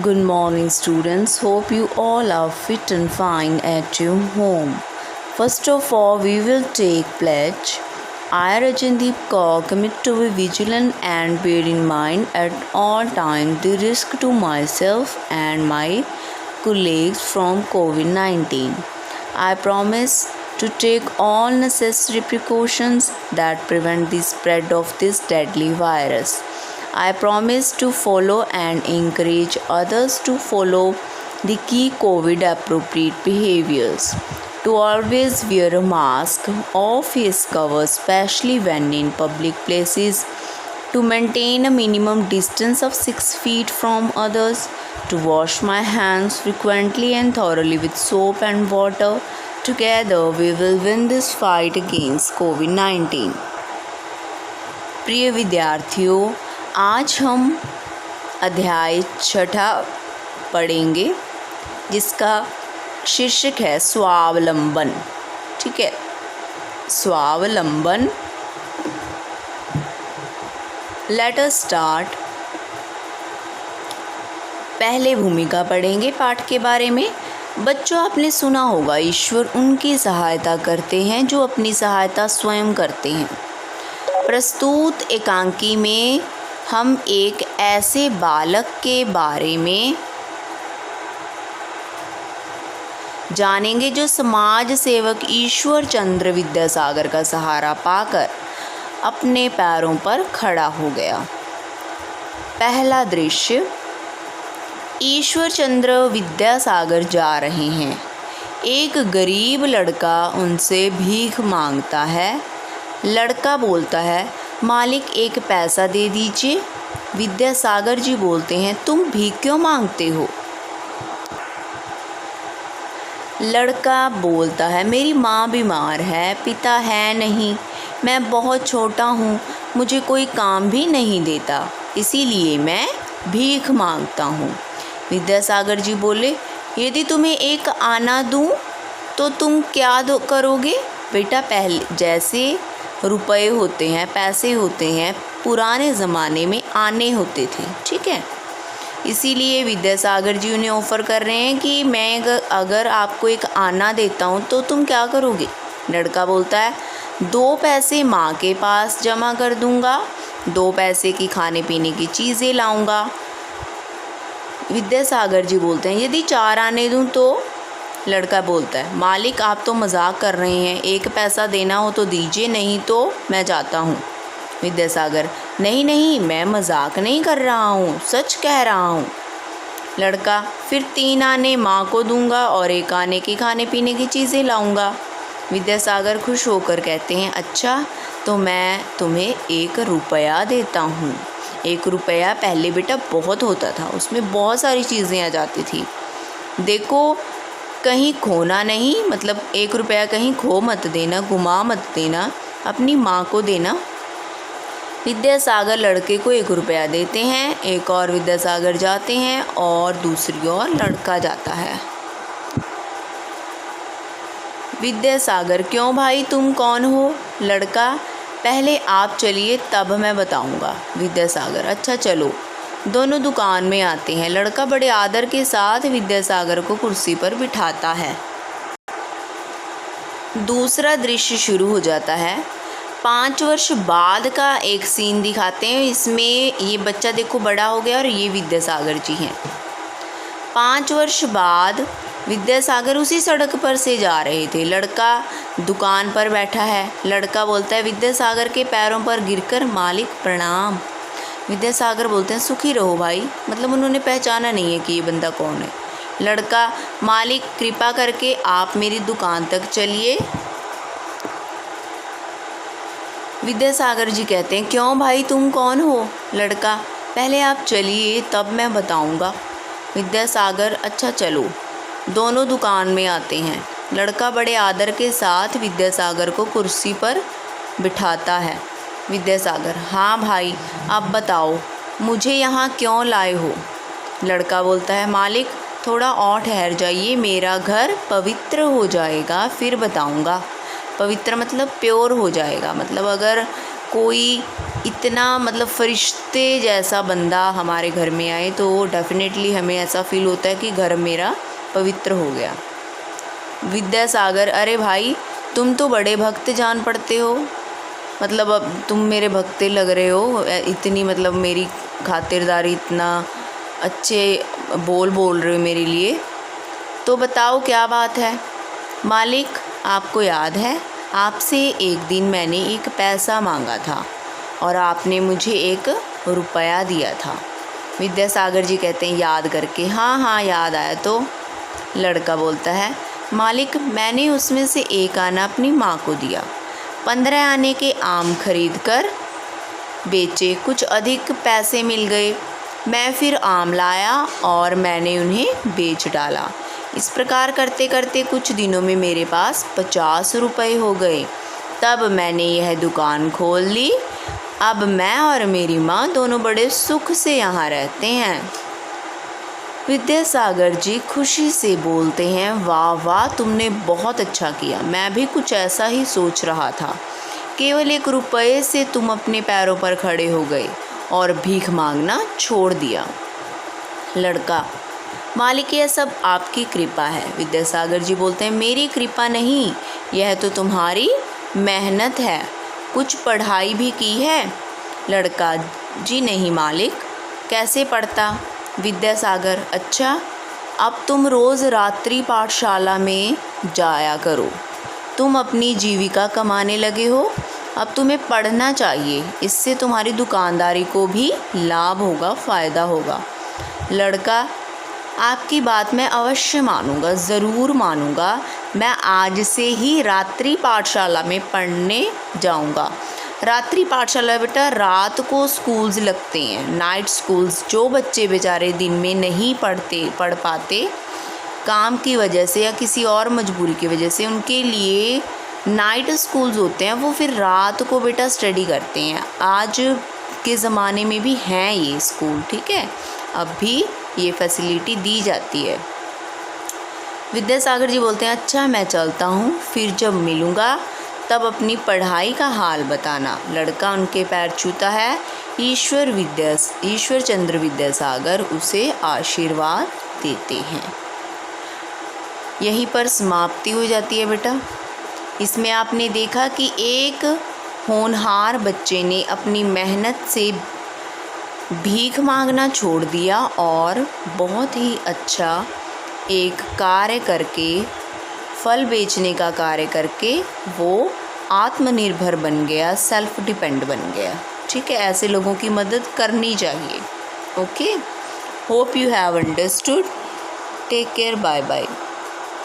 Good morning, students. Hope you all are fit and fine at your home. First of all, we will take pledge. I, Rajandeep Kaur, commit to be vigilant and bear in mind at all times the risk to myself and my colleagues from COVID-19. I promise to take all necessary precautions that prevent the spread of this deadly virus. I promise to follow and encourage others to follow the key COVID appropriate behaviors. To always wear a mask or face cover, especially when in public places. To maintain a minimum distance of 6 feet from others. To wash my hands frequently and thoroughly with soap and water. Together we will win this fight against COVID-19. प्रिय विद्यार्थियों, आज हम अध्याय 6 पढ़ेंगे जिसका शीर्षक है स्वावलंबन। ठीक है, स्वावलंबन। Let us start. पहले भूमिका पढ़ेंगे पाठ के बारे में। बच्चों, आपने सुना होगा ईश्वर उनकी सहायता करते हैं जो अपनी सहायता स्वयं करते हैं। प्रस्तुत एकांकी में हम एक ऐसे बालक के बारे में जानेंगे जो समाज सेवक ईश्वर चंद्र विद्यासागर का सहारा पाकर अपने पैरों पर खड़ा हो गया। पहला दृश्य, ईश्वर चंद्र विद्यासागर जा रहे हैं। एक गरीब लड़का उनसे भीख मांगता है। लड़का बोलता है, मालिक एक पैसा दे दीजिए। विद्यासागर जी बोलते हैं, तुम भीख क्यों मांगते हो? लड़का बोलता है, मेरी माँ बीमार है, पिता है नहीं, मैं बहुत छोटा हूँ, मुझे कोई काम भी नहीं देता, इसीलिए मैं भीख मांगता हूँ। विद्यासागर जी बोले, यदि तुम्हें एक आना दूँ तो तुम क्या करोगे? बेटा, पहले जैसे रुपए होते हैं, पैसे होते हैं, पुराने ज़माने में आने होते थे। ठीक है, इसीलिए विद्यासागर जी उन्हें ऑफ़र कर रहे हैं कि मैं अगर आपको एक आना देता हूँ तो तुम क्या करोगे? लड़का बोलता है, 2 पैसे माँ के पास जमा कर दूँगा, 2 पैसे की खाने पीने की चीज़ें लाऊँगा। विद्यासागर जी बोलते हैं, यदि 4 आने दूँ तो? लड़का बोलता है, मालिक आप तो मजाक कर रहे हैं, 1 पैसा देना हो तो दीजिए, नहीं तो मैं जाता हूँ। विद्यासागर, नहीं नहीं, मैं मजाक नहीं कर रहा हूँ, सच कह रहा हूँ। लड़का, फिर 3 आने माँ को दूंगा और 1 आने की खाने पीने की चीज़ें लाऊंगा। विद्यासागर खुश होकर कहते हैं, अच्छा तो मैं तुम्हें 1 रुपया देता हूँ। 1 रुपया पहले बेटा बहुत होता था, उसमें बहुत सारी चीज़ें आ जाती थी। देखो, कहीं खोना नहीं, मतलब 1 रुपया कहीं खो मत देना, गुमा मत देना, अपनी माँ को देना। विद्यासागर लड़के को 1 रुपया देते हैं। एक और विद्यासागर जाते हैं और दूसरी ओर लड़का जाता है। विद्यासागर, क्यों भाई, तुम कौन हो? लड़का, पहले आप चलिए तब मैं बताऊंगा। विद्यासागर, अच्छा चलो। दोनों दुकान में आते हैं। लड़का बड़े आदर के साथ विद्यासागर को कुर्सी पर बिठाता है। दूसरा दृश्य शुरू हो जाता है। 5 वर्ष बाद का एक सीन दिखाते हैं। इसमें ये बच्चा देखो बड़ा हो गया और ये विद्यासागर जी हैं। 5 वर्ष बाद विद्यासागर उसी सड़क पर से जा रहे थे। लड़का दुकान पर बैठा है। लड़का बोलता है विद्यासागर के पैरों पर गिरकर, मालिक प्रणाम। विद्यासागर बोलते हैं, सुखी रहो भाई, मतलब उन्होंने पहचाना नहीं है कि ये बंदा कौन है। लड़का, मालिक कृपा करके आप मेरी दुकान तक चलिए। विद्यासागर जी कहते हैं, क्यों भाई, तुम कौन हो? लड़का, पहले आप चलिए तब मैं बताऊंगा। विद्यासागर, अच्छा चलो। दोनों दुकान में आते हैं। लड़का बड़े आदर के साथ विद्यासागर को कुर्सी पर बिठाता है। विद्यासागर, हाँ भाई, अब बताओ मुझे यहाँ क्यों लाए हो? लड़का बोलता है, मालिक थोड़ा और ठहर जाइए, मेरा घर पवित्र हो जाएगा फिर बताऊँगा। पवित्र मतलब प्योर हो जाएगा, मतलब अगर कोई इतना मतलब फरिश्ते जैसा बंदा हमारे घर में आए तो डेफिनेटली हमें ऐसा फील होता है कि घर मेरा पवित्र हो गया। विद्यासागर: अरे भाई, तुम तो बड़े भक्त जान पड़ते हो, मतलब अब तुम मेरे भक्ते लग रहे हो, इतनी मतलब मेरी खातिरदारी, इतना अच्छे बोल रहे हो मेरे लिए, तो बताओ क्या बात है। मालिक, आपको याद है आपसे एक दिन मैंने एक पैसा मांगा था और आपने मुझे 1 रुपया दिया था। विद्यासागर जी कहते हैं याद करके, हाँ हाँ याद आया। तो लड़का बोलता है, मालिक, मैंने उसमें से 1 आना अपनी माँ को दिया, 15 आने के आम खरीद कर बेचे, कुछ अधिक पैसे मिल गए, मैं फिर आम लाया और मैंने उन्हें बेच डाला। इस प्रकार करते करते कुछ दिनों में मेरे पास 50 रुपये हो गए। तब मैंने यह दुकान खोल ली। अब मैं और मेरी माँ दोनों बड़े सुख से यहाँ रहते हैं। विद्यासागर जी खुशी से बोलते हैं, वाह वाह, तुमने बहुत अच्छा किया, मैं भी कुछ ऐसा ही सोच रहा था। केवल 1 रुपये से तुम अपने पैरों पर खड़े हो गए और भीख मांगना छोड़ दिया। लड़का: मालिक, यह सब आपकी कृपा है। विद्यासागर जी बोलते हैं, मेरी कृपा नहीं, यह तो तुम्हारी मेहनत है। कुछ पढ़ाई भी की है? लड़का: जी नहीं मालिक। कैसे पढ़ता? विद्यासागर: अच्छा, अब तुम रोज़ रात्रि पाठशाला में जाया करो, तुम अपनी जीविका कमाने लगे हो, अब तुम्हें पढ़ना चाहिए, इससे तुम्हारी दुकानदारी को भी लाभ होगा, फ़ायदा होगा। लड़का: आपकी बात मैं अवश्य मानूंगा, ज़रूर मानूंगा। मैं आज से ही रात्रि पाठशाला में पढ़ने जाऊंगा। रात्रि पाठशाला बेटा, रात को स्कूल्स लगते हैं, नाइट स्कूल्स। जो बच्चे बेचारे दिन में नहीं पढ़ पाते काम की वजह से या किसी और मजबूरी की वजह से, उनके लिए नाइट स्कूल्स होते हैं, वो फिर रात को बेटा स्टडी करते हैं। आज के ज़माने में भी हैं ये स्कूल, ठीक है, अब भी ये फैसिलिटी दी जाती है। विद्यासागर जी बोलते हैं, अच्छा मैं चलता हूँ, फिर जब मिलूँगा तब अपनी पढ़ाई का हाल बताना। लड़का उनके पैर छूता है। ईश्वर चंद्र विद्यासागर उसे आशीर्वाद देते हैं। यहीं पर समाप्ति हो जाती है बेटा। इसमें आपने देखा कि एक होनहार बच्चे ने अपनी मेहनत से भीख मांगना छोड़ दिया और बहुत ही अच्छा एक कार्य करके, फल बेचने का कार्य करके वो आत्मनिर्भर बन गया, सेल्फ डिपेंड बन गया। ठीक है, ऐसे लोगों की मदद करनी चाहिए। Okay, hope you have understood. Take care, bye bye.